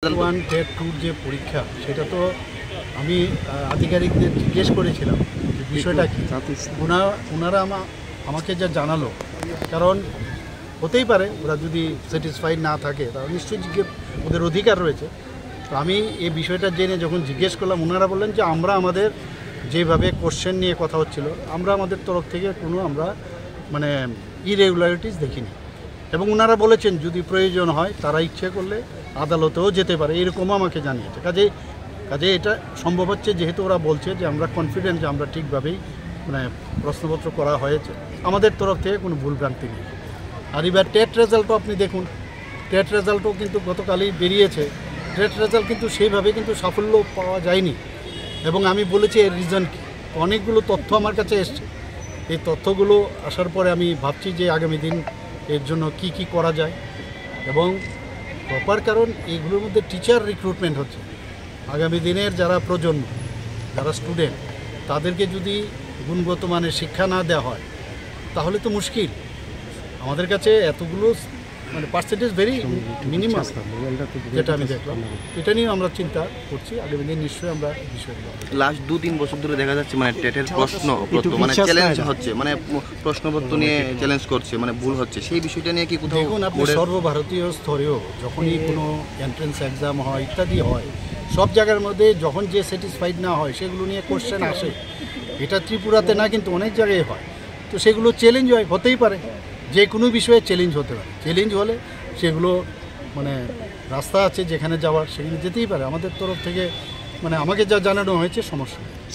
1 TET 2 যে পরীক্ষা সেটা তো আমি আধিকারিকদের জিজ্ঞেস করেছিলাম যে বিষয়টা কি। ওনারা আমাকে যা জানালো, কারণ হতেই পারে ওরা যদি স্যাটিসফাইড না থাকে তাহলে নিশ্চয়ই ওদের অধিকার রয়েছে। তো আমি এই বিষয়টা জেনে যখন জিজ্ঞেস করলাম, ওনারা বললেন যে আমরা আমাদের যেভাবে কোশ্চেন নিয়ে কথা হচ্ছিল, আমরা আমাদের তরফ থেকে কোনো আমরা মানে ইরেগুলারিটিস দেখিনি। এবং ওনারা বলেছেন যদি প্রয়োজন হয় তারা ইচ্ছে করলে আদালতেও যেতে পারে, এরকমও আমাকে জানিয়েছে। কাজে এটা সম্ভব হচ্ছে, যেহেতু ওরা বলছে যে আমরা কনফিডেন্ট যে আমরা ঠিকভাবেই মানে প্রশ্নপত্র করা হয়েছে, আমাদের তরফ থেকে কোনো ভুলভ্রান্তি নেই। আর এবার টেট রেজাল্টও আপনি দেখুন, টেট রেজাল্টও কিন্তু গতকালই বেরিয়েছে। টেট রেজাল্ট কিন্তু সেইভাবে কিন্তু সাফল্য পাওয়া যায়নি। এবং আমি বলেছি এর রিজন কী, অনেকগুলো তথ্য আমার কাছে এসছে। এই তথ্যগুলো আসার পরে আমি ভাবছি যে আগামী দিন এর জন্য কি কি করা যায়। এবং প্রপার, কারণ এইগুলোর মধ্যে টিচার রিক্রুটমেন্ট হচ্ছে। আগামী দিনের যারা প্রজন্ম, যারা স্টুডেন্ট, তাদেরকে যদি গুণগত মানের শিক্ষা না দেওয়া হয় তাহলে তো মুশকিল। আমাদের কাছে এতগুলো মানে পার্সেন্টেজ ভেরি মিনিমাম, যেটা আমি দেখলাম। এটা নিয়ে আমরা চিন্তা করছি, আগামী দিন নিশ্চয়ই আমরা বিষয়গুলো। লাস্ট 2-3 বছর ধরে দেখা যাচ্ছে মানে টেটের প্রশ্নপত্র মানে চ্যালেঞ্জ হচ্ছে, মানে প্রশ্নপত্র নিয়ে চ্যালেঞ্জ করছে, মানে ভুল হচ্ছে। সেই বিষয়টা নিয়ে কি কোথাও দেখুন, আপনি সর্বভারতীয় স্তরেও যখনই কোনো এন্ট্রেন্স এক্সাম হয় ইত্যাদি হয়, সব জায়গার মধ্যে যখন যে স্যাটিসফাইড না হয় সেগুলো নিয়ে কোশ্চেন আসে। এটা ত্রিপুরাতে না, কিন্তু অনেক জায়গায় হয়। তো সেগুলো চ্যালেঞ্জ হতেই পারে, যে কোনো বিষয়ে চ্যালেঞ্জ হতে পারে। চ্যালেঞ্জ হলে সেগুলো মানে রাস্তা আছে যেখানে যাওয়ার, সেখানে যেতেই পারে। আমাদের তরফ থেকে মানে আমাকে যা জানানো হয়েছে সমস্যা নেই।